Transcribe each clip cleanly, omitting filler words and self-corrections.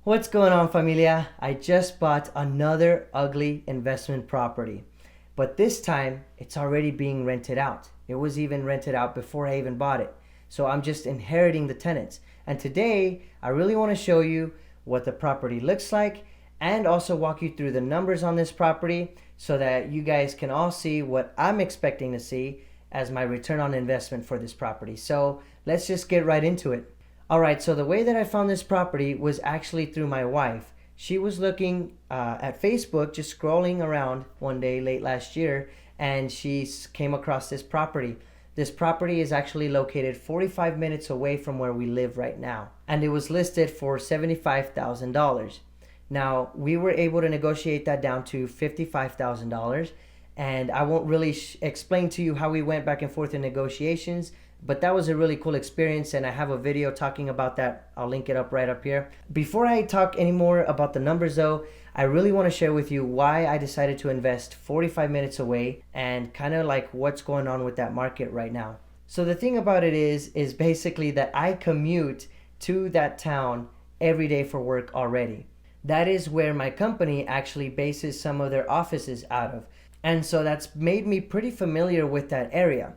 What's going on, familia? I just bought another ugly investment property, but this time it's already being rented out. It was even rented out before I even bought it. So I'm just inheriting the tenants. And today I really want to show you what the property looks like and also walk you through the numbers on this property so that you guys can all see what I'm expecting to see as my return on investment for this property. So let's just get right into it. Alright, so the way that I found this property was actually through my wife. She was looking at Facebook, just scrolling around one day late last year, and she came across this property. This property is actually located 45 minutes away from where we live right now, and it was listed for $75,000. Now, we were able to negotiate that down to $55,000, and I won't really explain to you how we went back and forth in negotiations, but that was a really cool experience, and I have a video talking about that. I'll link it up right up here. Before I talk any more about the numbers though, I really want to share with you why I decided to invest 45 minutes away and kind of like what's going on with that market right now. So the thing about it is basically that I commute to that town every day for work already. That is where my company actually bases some of their offices out of. And so that's made me pretty familiar with that area.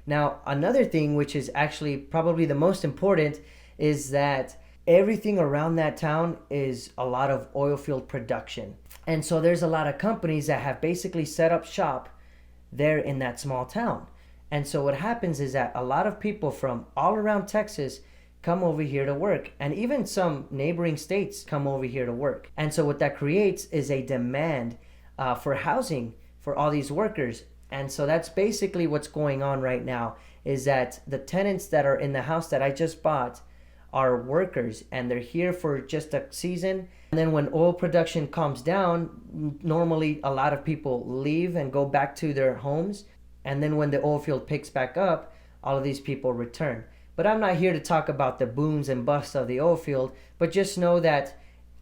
Now, another thing, which is actually probably the most important, is that everything around that town is a lot of oil field production. And so there's a lot of companies that have basically set up shop there in that small town. And so what happens is that a lot of people from all around Texas come over here to work, and even some neighboring states come over here to work. And so what that creates is a demand for housing for all these workers. And so that's basically what's going on right now, is that the tenants that are in the house that I just bought are workers, and they're here for just a season. And then when oil production calms down, normally a lot of people leave and go back to their homes. And then when the oil field picks back up, all of these people return. But I'm not here to talk about the booms and busts of the oil field, but just know that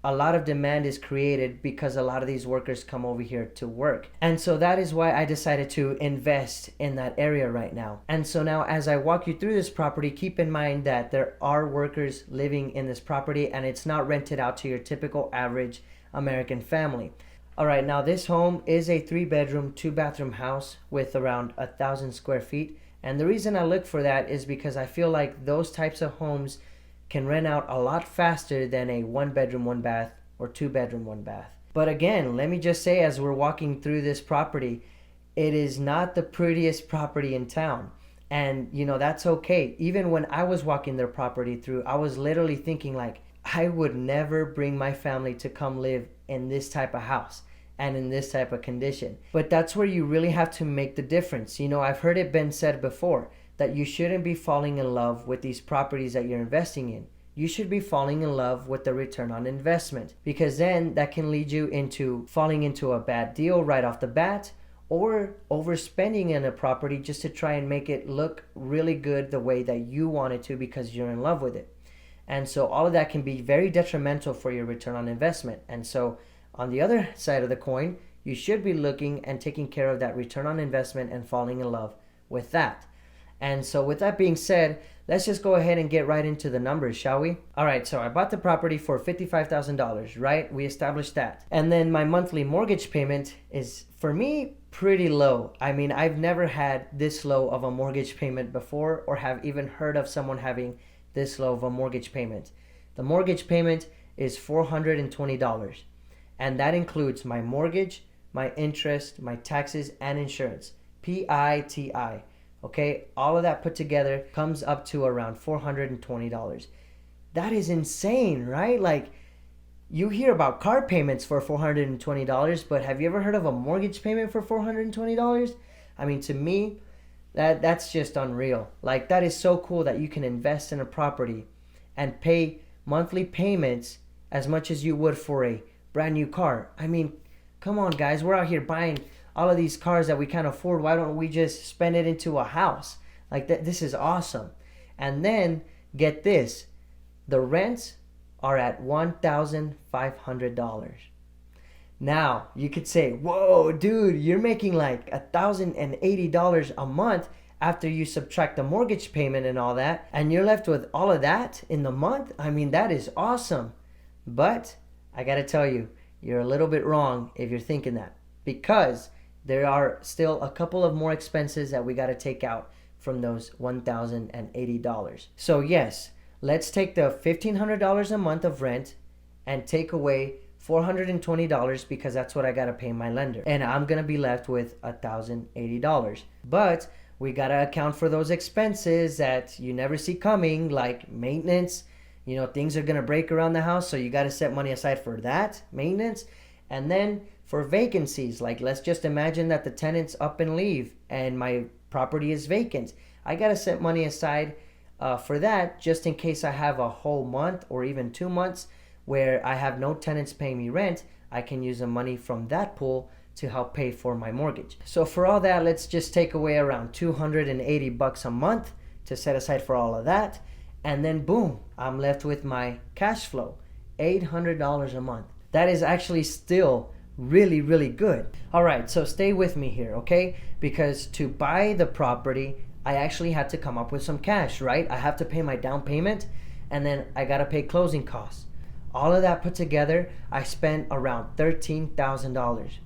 a lot of demand is created because a lot of these workers come over here to work. And so that is why I decided to invest in that area right now. And so now as I walk you through this property, keep in mind that there are workers living in this property and it's not rented out to your typical average American family. All right, now this home is a 3-bedroom, 2-bathroom house with around 1,000 square feet. And the reason I look for that is because I feel like those types of homes can rent out a lot faster than a 1-bedroom, 1-bath or 2-bedroom, 1-bath. But again, let me just say, as we're walking through this property, it is not the prettiest property in town. And that's okay. Even when I was walking their property through, I was literally thinking like, I would never bring my family to come live in this type of house and in this type of condition. But that's where you really have to make the difference. I've heard it been said before that you shouldn't be falling in love with these properties that you're investing in. You should be falling in love with the return on investment, because then that can lead you into falling into a bad deal right off the bat, or overspending in a property just to try and make it look really good the way that you want it to because you're in love with it. And so all of that can be very detrimental for your return on investment. And so on the other side of the coin, you should be looking and taking care of that return on investment and falling in love with that. And so with that being said, let's just go ahead and get right into the numbers, shall we? All right, so I bought the property for $55,000, right? We established that. And then my monthly mortgage payment is, for me, pretty low. I mean, I've never had this low of a mortgage payment before, or have even heard of someone having this low of a mortgage payment. The mortgage payment is $420, and that includes my mortgage, my interest, my taxes, and insurance. PITI. Okay, all of that put together comes up to around $420. That is insane, right? Like, you hear about car payments for $420, but have you ever heard of a mortgage payment for $420? I mean, to me, that's just unreal. Like, that is so cool that you can invest in a property and pay monthly payments as much as you would for a brand new car. I mean, come on, guys, we're out here buying all of these cars that we can't afford. Why don't we just spend it into a house? Like, this is awesome. And then get this, the rents are at $1,500. Now you could say, whoa, dude, you're making like $1,080 a month after you subtract the mortgage payment and all that, and you're left with all of that in the month. I mean, that is awesome. But I gotta tell you, you're a little bit wrong if you're thinking that, because there are still a couple of more expenses that we gotta take out from those $1,080. So yes, let's take the $1,500 a month of rent and take away $420 because that's what I gotta pay my lender, and I'm gonna be left with $1,080. But we gotta account for those expenses that you never see coming, like maintenance. You know, things are gonna break around the house, so you gotta set money aside for that maintenance. And then for vacancies, like let's just imagine that the tenants up and leave and my property is vacant. I gotta set money aside for that, just in case I have a whole month or even 2 months where I have no tenants paying me rent. I can use the money from that pool to help pay for my mortgage. So for all that, let's just take away around $280 a month to set aside for all of that. And then boom, I'm left with my cash flow, $800 a month. That is actually still really, really good. All right, so stay with me here, okay? Because to buy the property, I actually had to come up with some cash, right? I have to pay my down payment, and then I gotta pay closing costs. All of that put together, I spent around $13,000.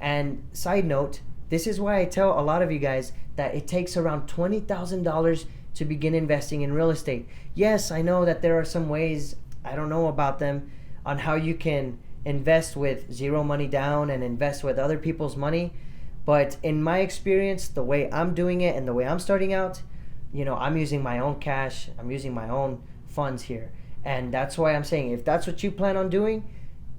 And side note, this is why I tell a lot of you guys that it takes around $20,000 to begin investing in real estate. Yes, I know that there are some ways, I don't know about them, on how you can invest with zero money down and invest with other people's money. But in my experience, the way I'm doing it and the way I'm starting out, you know, I'm using my own cash, I'm using my own funds here. And that's why I'm saying, if that's what you plan on doing,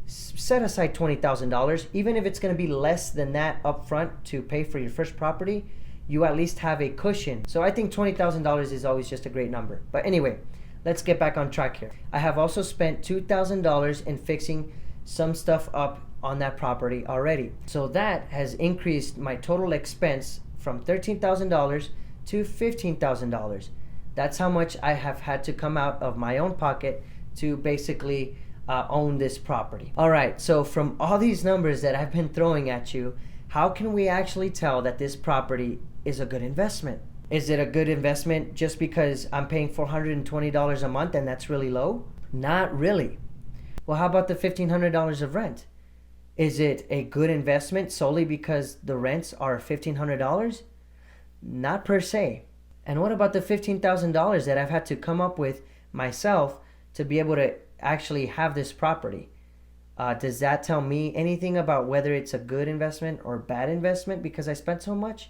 set aside $20,000. Even if it's going to be less than that upfront to pay for your first property, you at least have a cushion. So I think $20,000 is always just a great number. But anyway, let's get back on track here. I have also spent $2,000 in fixing some stuff up on that property already. So that has increased my total expense from $13,000 to $15,000. That's how much I have had to come out of my own pocket to basically own this property. All right, so from all these numbers that I've been throwing at you, how can we actually tell that this property is a good investment? Is it a good investment just because I'm paying $420 a month and that's really low? Not really. Well, how about the $1,500 of rent? Is it a good investment solely because the rents are $1,500? Not per se. And what about the $15,000 that I've had to come up with myself to be able to actually have this property? Does that tell me anything about whether it's a good investment or bad investment because I spent so much?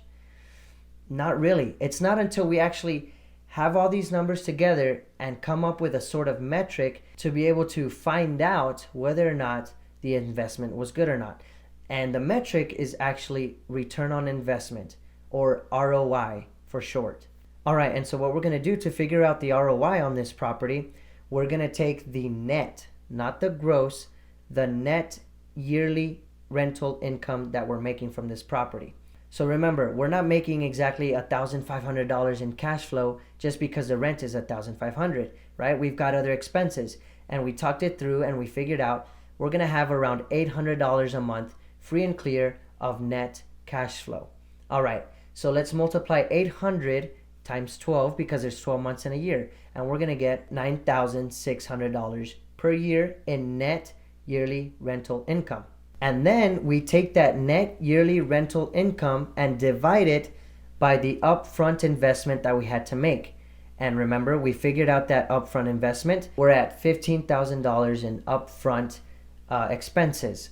Not really. It's not until we actually have all these numbers together and come up with a sort of metric to be able to find out whether or not the investment was good or not. And the metric is actually return on investment, or ROI for short. All right, and so what we're going to do to figure out the ROI on this property, we're going to take the net, not the gross, the net yearly rental income that we're making from this property. So remember, we're not making exactly $1,500 in cash flow just because the rent is $1,500, right? We've got other expenses, and we talked it through and we figured out we're going to have around $800 a month free and clear of net cash flow. All right, so let's multiply 800 times 12 because there's 12 months in a year, and we're going to get $9,600 per year in net yearly rental income. And then we take that net yearly rental income and divide it by the upfront investment that we had to make. And remember, we figured out that upfront investment. We're at $15,000 in upfront expenses.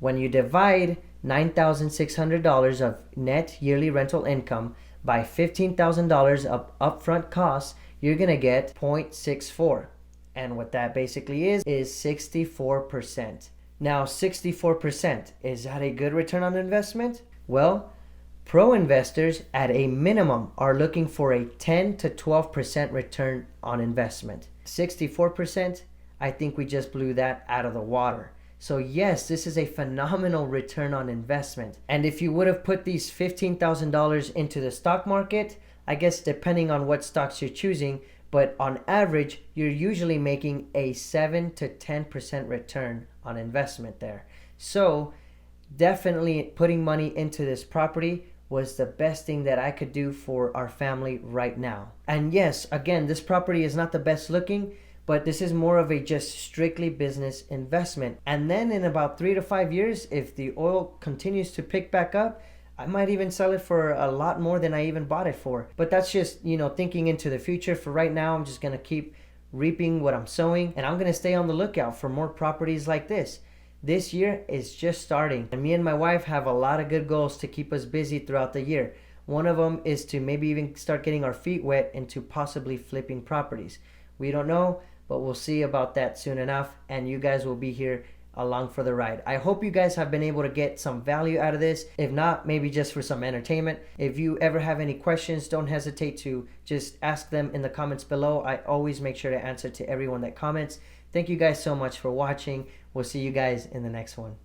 When you divide $9,600 of net yearly rental income by $15,000 of upfront costs, you're going to get 0.64. And what that basically is 64%. Now, 64%, is that a good return on investment? Well, pro investors at a minimum are looking for a 10 to 12% return on investment. 64%, I think we just blew that out of the water. So yes, this is a phenomenal return on investment. And if you would have put these $15,000 into the stock market, I guess depending on what stocks you're choosing, but on average, you're usually making a 7 to 10% return on investment there. So definitely putting money into this property was the best thing that I could do for our family right now. And yes, again, this property is not the best looking, But this is more of a just strictly business investment. And then in about 3 to 5 years, if the oil continues to pick back up, I might even sell it for a lot more than I even bought it for. But that's just, thinking into the future. For right now, I'm just going to keep reaping what I'm sowing, and I'm going to stay on the lookout for more properties like this. This year is just starting, and me and my wife have a lot of good goals to keep us busy throughout the year. One of them is to maybe even start getting our feet wet into possibly flipping properties. We don't know, but we'll see about that soon enough, and you guys will be here along for the ride. I hope you guys have been able to get some value out of this. If not, maybe just for some entertainment. If you ever have any questions, don't hesitate to just ask them in the comments below. I always make sure to answer to everyone that comments. Thank you guys so much for watching. We'll see you guys in the next one.